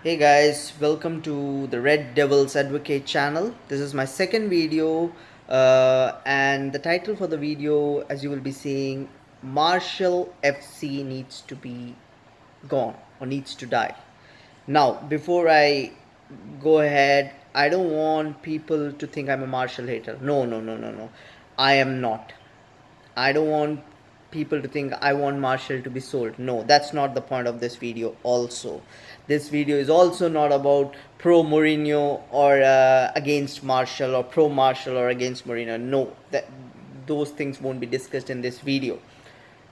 Hey guys, welcome to the Red Devils Advocate channel. This is my second video, and the title for the video, as you will be seeing, Marshall FC needs to be gone or needs to die. Now, before I go ahead, I don't want people to think I'm a Marshall hater. No, no, no, no, no. I am not. I don't want people to think I want Marshall to be sold. No, that's not the point of this video. Also, this video is also not about pro Mourinho or against Marshall or pro Marshall or against Mourinho. No, that those things won't be discussed in this video.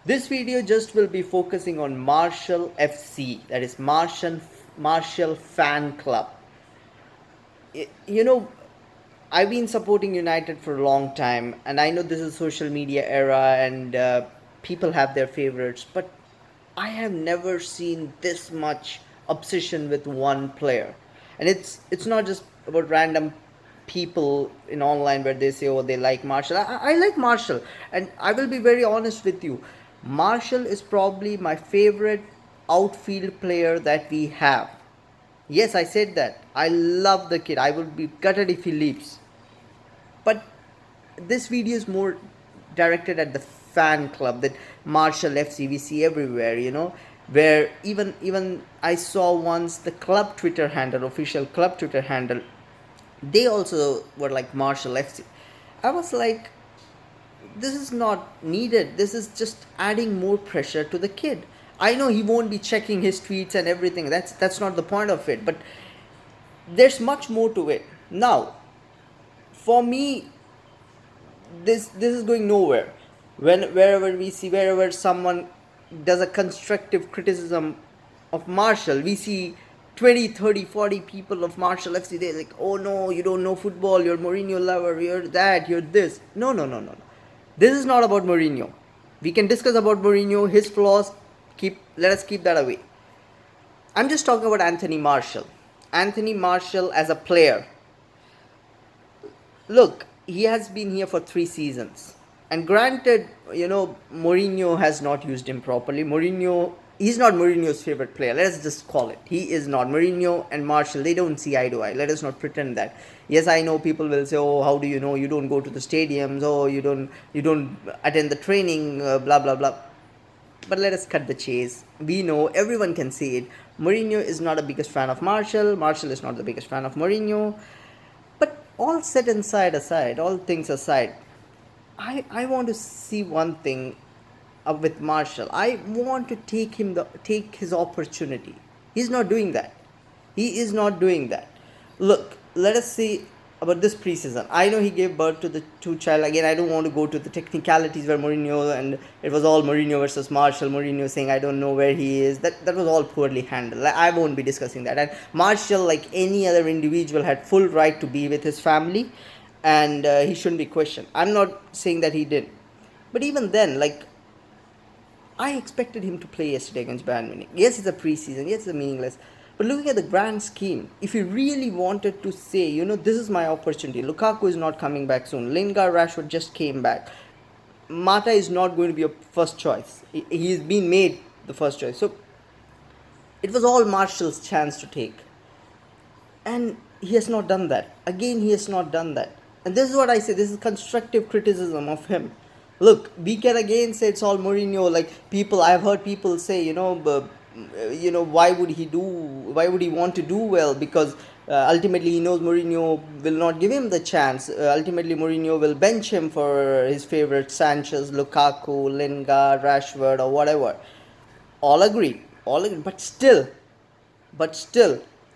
This video just will be focusing on Marshall FC, that is Marshall Fan Club. You know, I've been supporting United for a long time, and I know this is social media era, and people have their favorites, but I have never seen this much obsession with one player, and it's not just about random people in online where they say, oh, they like Marshall. I like Marshall, and I will be very honest with you. Marshall is probably my favorite outfield player that we have. Yes, I said that. I love the kid. I would be gutted if he leaves. But this video is more directed at the fan club that Marshall FC we see everywhere, where even I saw once the club Twitter handle, official club Twitter handle, they also were like Marshall FC. I was like, this is not needed. This is just adding more pressure to the kid. I know he won't be checking his tweets and everything. That's not the point of it. But there's much more to it. Now, for me, this is going nowhere. Wherever someone does a constructive criticism of Marshall, we see 20, 30, 40 people of Marshall FC. They're like, oh no, you don't know football, you're Mourinho lover, you're that, you're this. No, no, no, no, no. This is not about Mourinho. We can discuss about Mourinho, his flaws. Let us keep that away. I'm just talking about Anthony Marshall. Anthony Marshall as a player. Look, he has been here for 3 seasons. And granted, Mourinho has not used him properly. He's not Mourinho's favorite player. Let us just call it. He is not. Mourinho and Marshall, they don't see eye to eye. Let us not pretend that. Yes, I know people will say, "Oh, how do you know? You don't go to the stadiums. Oh, you don't attend the training. Blah blah blah." But let us cut the chase. We know, everyone can see it. Mourinho is not the biggest fan of Marshall. Marshall is not the biggest fan of Mourinho. But all set aside, all things aside, I want to see one thing with Marshall. I want to take his opportunity. He's not doing that. He is not doing that. Look, let us see about this preseason. I know he gave birth to the two child. Again, I don't want to go to the technicalities where Mourinho, and it was all Mourinho versus Marshall. Mourinho saying I don't know where he is. That was all poorly handled. I won't be discussing that. And Marshall, like any other individual, had full right to be with his family, and he shouldn't be questioned. I'm not saying that he did, but even then, like, I expected him to play yesterday against Bayern Munich. Yes, it's a preseason. Yes, it's meaningless. But looking at the grand scheme, if he really wanted to say, this is my opportunity. Lukaku is not coming back soon. Lingard, Rashford just came back. Mata is not going to be a first choice. He's been made the first choice. So it was all Marshall's chance to take. And he has not done that. Again, he has not done that. And this is what I say. This is constructive criticism of him. Look, we can again say it's all Mourinho. Like, people, I've heard people say, why would he want to do well? Because ultimately he knows Mourinho will not give him the chance. Ultimately, Mourinho will bench him for his favorite Sanchez, Lukaku, Lingard, Rashford, or whatever. All agree. But still,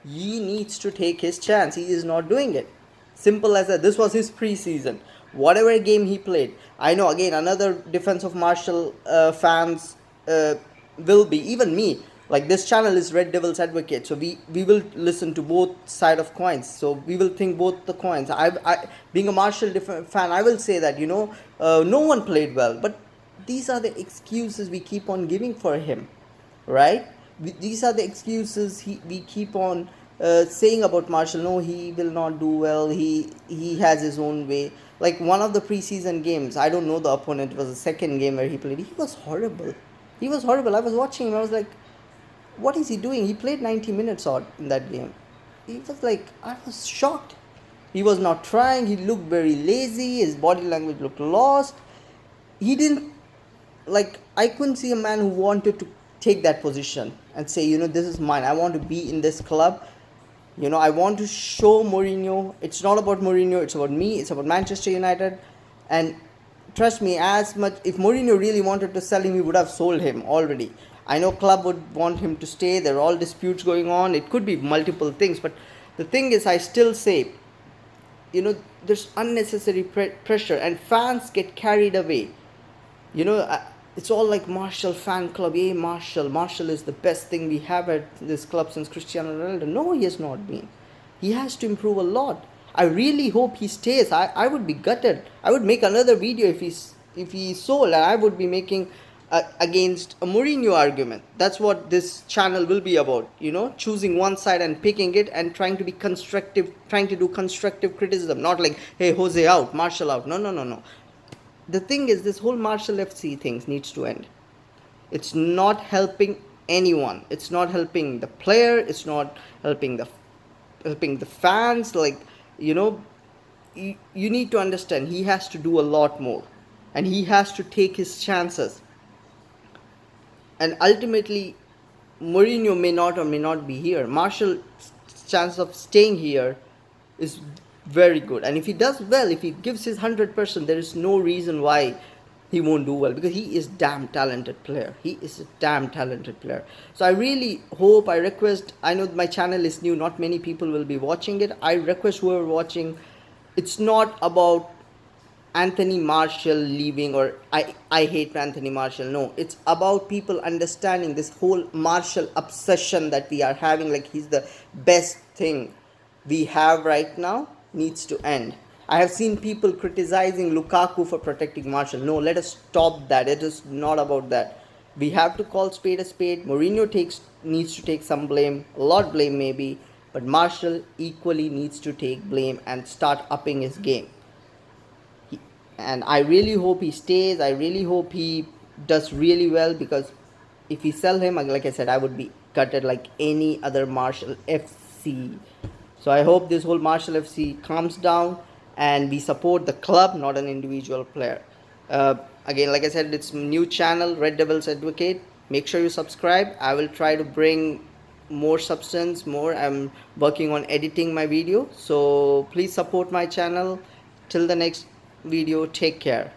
he needs to take his chance. He is not doing it. Simple as that. This was his preseason. Whatever game he played. I know, again, another defense of Marshall fans will be, even me. Like, this channel is Red Devils Advocate, so we will listen to both side of coins. So we will think both the coins. Being a Marshall fan, I will say that, no one played well. But these are the excuses we keep on giving for him, right? These are the excuses we keep on saying about Marshall. No, he will not do well. He has his own way. Like, one of the preseason games, I don't know the opponent. It was the second game where he played. He was horrible. I was watching him. I was like, what is he doing? He played 90 minutes odd in that game. He was like, I was shocked. He was not trying. He looked very lazy. His body language looked lost. He didn't, like, I couldn't see a man who wanted to take that position and say, this is mine. I want to be in this club. I want to show Mourinho. It's not about Mourinho. It's about me. It's about Manchester United. And trust me, as much, if Mourinho really wanted to sell him, he would have sold him already. I know club would want him to stay. There are all disputes going on. It could be multiple things, but the thing is, I still say, there's unnecessary pressure, and fans get carried away. It's all like Martial fan club. Hey, Martial is the best thing we have at this club since Cristiano Ronaldo. No, he has not been. He has to improve a lot. I really hope he stays. I would be gutted. I would make another video if he sold, and I would be making against a Mourinho argument. That's what this channel will be about. Choosing one side and picking it and trying to be constructive, trying to do constructive criticism. Not like, hey, Jose out, Martial out. No, no, no, no. The thing is, this whole Martial FC thing needs to end. It's not helping anyone. It's not helping the player. It's not helping the fans. Like, you need to understand, he has to do a lot more, and he has to take his chances. And ultimately, Mourinho may not or may not be here. Martial's chance of staying here is very good, and if he does well, if he gives his 100%, there is no reason why he won't do well, because he is damn talented player. He is a damn talented player. So I really hope, I request, I know my channel is new, not many people will be watching it. I request whoever watching, it's not about Anthony Martial leaving, or I hate Anthony Martial. No, it's about people understanding this whole Martial obsession that we are having, like he's the best thing we have right now, needs to end. I have seen people criticizing Lukaku for protecting Martial. No, let us stop that. It is not about that. We have to call spade a spade. Mourinho needs to take some blame, a lot blame maybe, but Martial equally needs to take blame and start upping his game. And I really hope he stays. I really hope he does really well, because if we sell him, like I said, I would be gutted like any other Martial FC. So I hope this whole Martial FC calms down and we support the club, not an individual player. Again, like I said, it's a new channel, Red Devils Advocate. Make sure you subscribe. I will try to bring more substance, I'm working on editing my video. So please support my channel. Till the next video, take care.